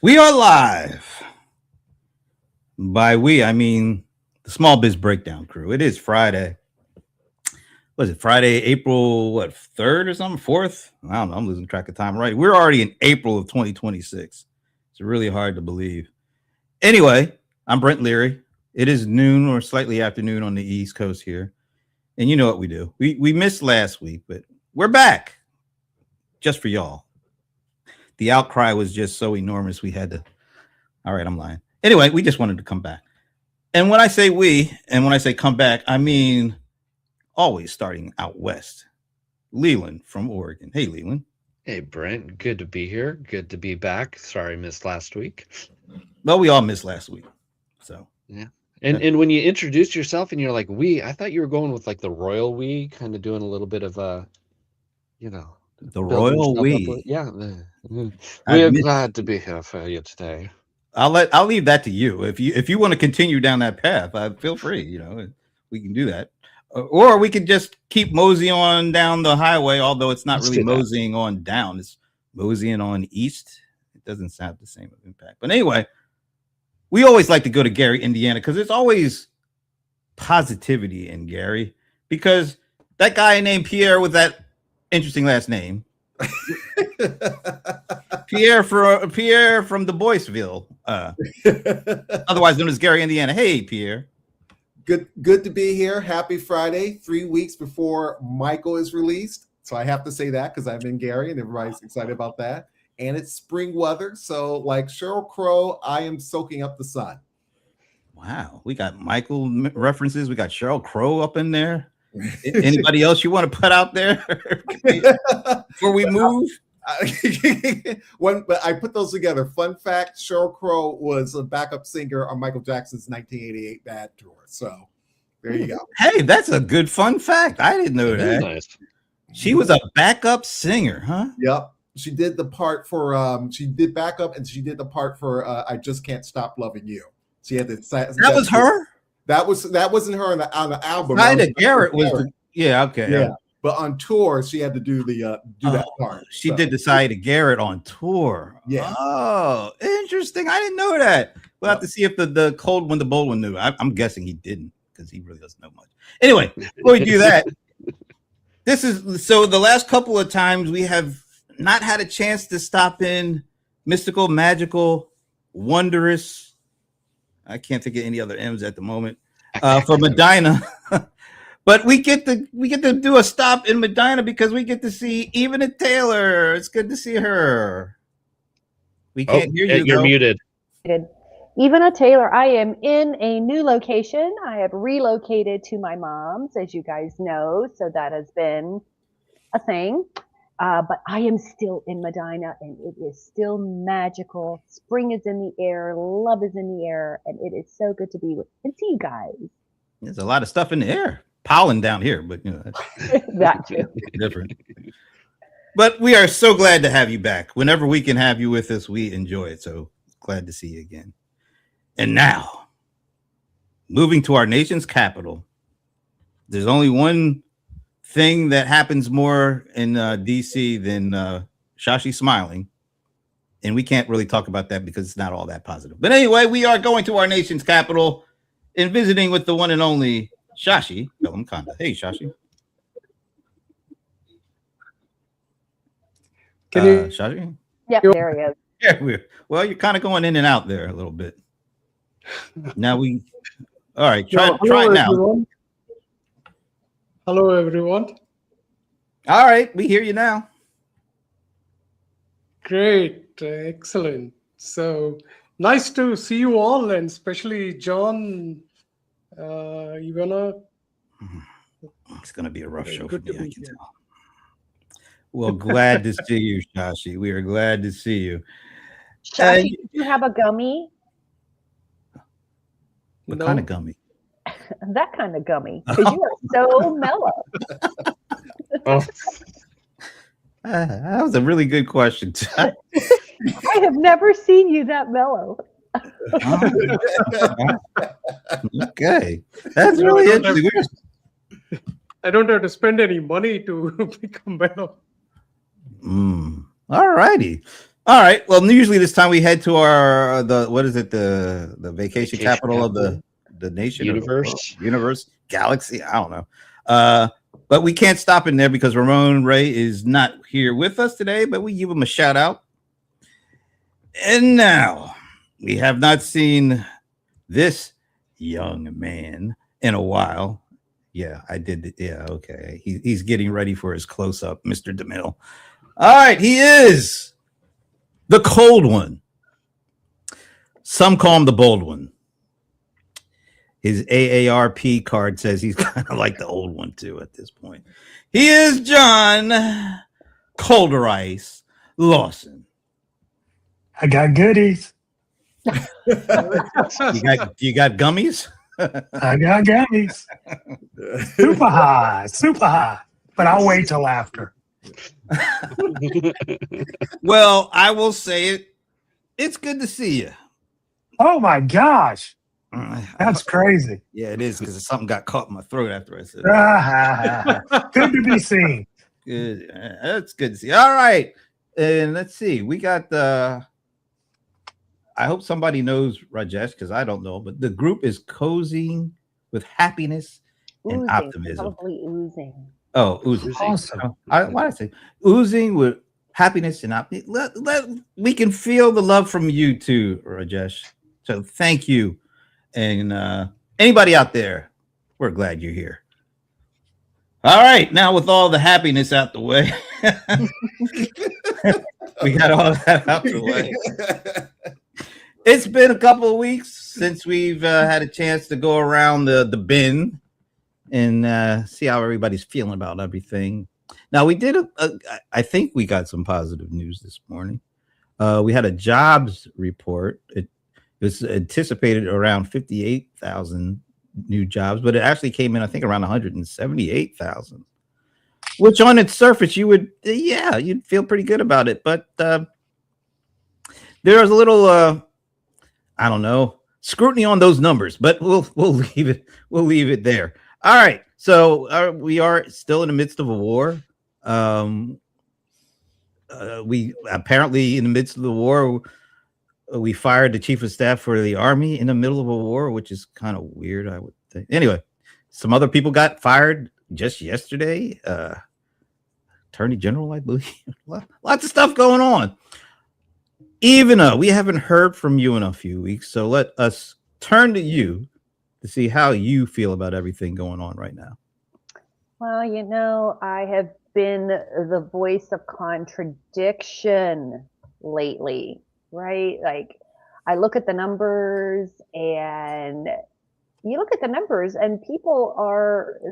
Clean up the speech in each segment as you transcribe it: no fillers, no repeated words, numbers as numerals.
We are live. By we, I mean the Small Biz Breakdown crew. It is Friday. Was it Friday, April, 3rd or something? 4th? I don't know. I'm losing track of time. Right. We're already in April of 2026. It's really hard to believe. Anyway, I'm Brent Leary. It is noon or slightly afternoon on the East Coast here. And you know what we do. We missed last week, but we're back just for y'all. The outcry was just so enormous we had to. All right, I'm lying. Anyway, we just wanted to come back. And when I say we, and when I say come back, I mean always starting out west. Leland from Oregon. Hey, Leland. Hey, Brent. Good to be here. Good to be back. Sorry I missed last week. Well, we all missed last week. So yeah. And when you introduced yourself and you're like, we, I thought you were going with like the royal we, kind of doing a little bit of a, the royal we. Yeah. We are glad to be here for you today. I'll leave that to you. If you want to continue down that path, feel free. We can do that, or we could just keep moseying on down the highway. Although it's not really moseying on down; it's moseying on east. It doesn't have the same impact. But anyway, we always like to go to Gary, Indiana, because there's always positivity in Gary. Because that guy named Pierre with that interesting last name. Pierre from the Boyceville, otherwise known as Gary, Indiana. Hey, Pierre. Good to be here. Happy Friday, 3 weeks before Michael is released. So I have to say that because I'm in Gary and everybody's excited about that. And it's spring weather. So like Sheryl Crow, I am soaking up the sun. Wow. We got Michael references. We got Sheryl Crow up in there. Anybody else you want to put out there before we move? But I put those together. Fun fact: Sheryl Crow was a backup singer on Michael Jackson's 1988 Bad Tour. So there you go. Hey, that's a good fun fact. I didn't know that. Nice. She was a backup singer, huh? Yep. She did the part for. She did backup, and she did the part for "I Just Can't Stop Loving You." She had the. That was her. That wasn't her on the album. Ida Garrett was. Okay. Yeah. But on tour, she had to do that part. She did the Ida Garrett on tour. Yeah. Oh, interesting. I didn't know that. We'll have to see if the cold one, the bold one knew. I'm guessing he didn't because he really doesn't know much. Anyway, before we do that, the last couple of times we have not had a chance to stop in mystical, magical, wondrous. I can't think of any other M's at the moment for Medina. But we get to do a stop in Medina because we get to see Evana Taylor. It's good to see her. We can't hear you. You're muted. Evana Taylor, I am in a new location. I have relocated to my mom's, as you guys know, so that has been a thing. But I am still in Medina, and it is still magical. Spring is in the air, love is in the air, and it is so good to be with and see you guys. There's a lot of stuff in the air. Pollen down here, but that too. Different. But we are so glad to have you back. Whenever we can have you with us, we enjoy it. So glad to see you again. And now, moving to our nation's capital, there's only one thing that happens more in DC than Shashi smiling. And we can't really talk about that because it's not all that positive. But anyway, we are going to our nation's capital and visiting with the one and only Shashi Bellamkonda. Hey, Shashi. Can you? Shashi? Yep, there he is. Yeah, well, you're kind of going in and out there a little bit. Now all right, try it now. Everyone. Hello, everyone. All right, we hear you now. Great, excellent. So nice to see you all, and especially John. Evana. It's going to be a rough show for me, I can tell. Well, glad to see you, Shashi. We are glad to see you. Shashi, did you have a gummy? What kind of gummy? That kind of gummy, because you are so mellow. That was a really good question. I have never seen you that mellow. Okay, that's really interesting. I don't have to spend any money to become better. All righty. All right. Well, usually this time we head to our what is it, the vacation capital of the nation, Universe. or the universe, galaxy. I don't know. But we can't stop in there because Ramon Ray is not here with us today. But we give him a shout out. And now we have not seen this young man in a while. Yeah, I did. Yeah, okay. He's getting ready for his close up, Mr. DeMille. All right, he is the cold one. Some call him the bold one. His AARP card says he's kind of like the old one too at this point. He is John Colder Ice Lawson. I got goodies. You got gummies? I got gummies. Super high. But I'll wait till after. Well, I will say it. It's good to see you. Oh my gosh. That's crazy. Yeah, it is, because something got caught in my throat after I said that. Good to be seen. Good. That's good to see. All right. And let's see. We got I hope somebody knows Rajesh, because I don't know, but the group is cozying with happiness and Oozing, optimism. probably oozing. Oh, oozing. Awesome. Why did I say oozing with happiness and optimism? We can feel the love from you too, Rajesh. So thank you. And anybody out there, we're glad you're here. All right, now with all the happiness out the way, we got all that out the way. It's been a couple of weeks since we've had a chance to go around the bin and see how everybody's feeling about everything. Now, we did I think we got some positive news this morning. We had a jobs report. It was anticipated around 58,000 new jobs, but it actually came in, I think, around 178,000, which on its surface, you'd feel pretty good about it. But there was a little, I don't know, scrutiny on those numbers, but we'll leave it there. All right. So we are still in the midst of a war. We apparently in the midst of the war, we fired the chief of staff for the army in the middle of a war, which is kind of weird, I would think. Anyway, some other people got fired just yesterday. Attorney General, I believe. Lots of stuff going on. Ivana, we haven't heard from you in a few weeks, so let us turn to you to see how you feel about everything going on right now. Well, I have been the voice of contradiction lately, right? Like, I look at the numbers, and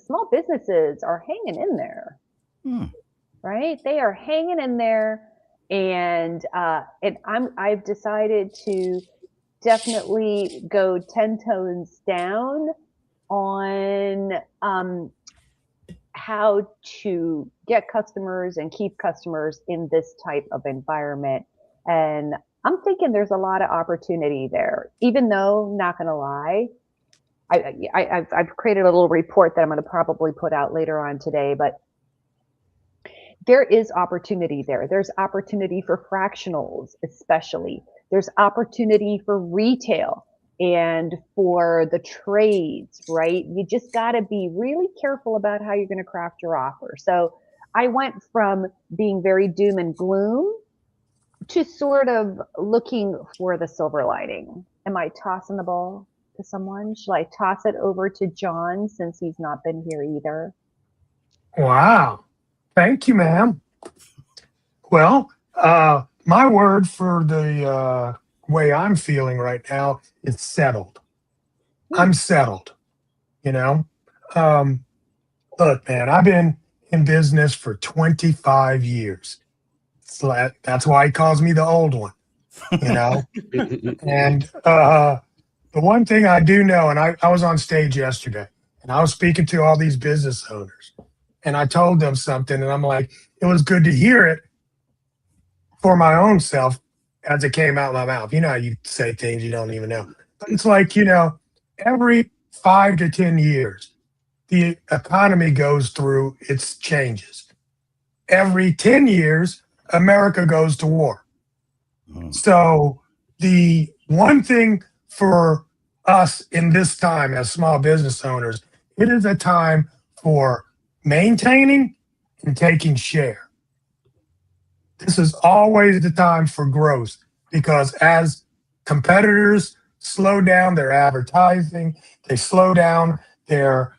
small businesses are hanging in there, right? They are hanging in there, and I've decided to definitely go 10 tones down on how to get customers and keep customers in this type of environment. And I'm thinking there's a lot of opportunity there, even though, not going to lie, I've created a little report that I'm going to probably put out later on today, but there is opportunity there. There's opportunity for fractionals, especially. There's opportunity for retail and for the trades, right? You just got to be really careful about how you're going to craft your offer. So I went from being very doom and gloom to sort of looking for the silver lining. Am I tossing the ball to someone? Should I toss it over to John, since he's not been here either? Wow. Thank you, ma'am. Well, my word for the way I'm feeling right now is settled. I'm settled, Look, man, I've been in business for 25 years. So that's why he calls me the old one, And the one thing I do know, and I was on stage yesterday, and I was speaking to all these business owners, and I told them something, and I'm like, it was good to hear it for my own self as it came out of my mouth. You know how you say things you don't even know. But it's like, every 5 to 10 years, the economy goes through its changes. Every 10 years, America goes to war. So the one thing for us in this time as small business owners, it is a time for maintaining and taking share. This is always the time for growth, because as competitors slow down their advertising, they slow down their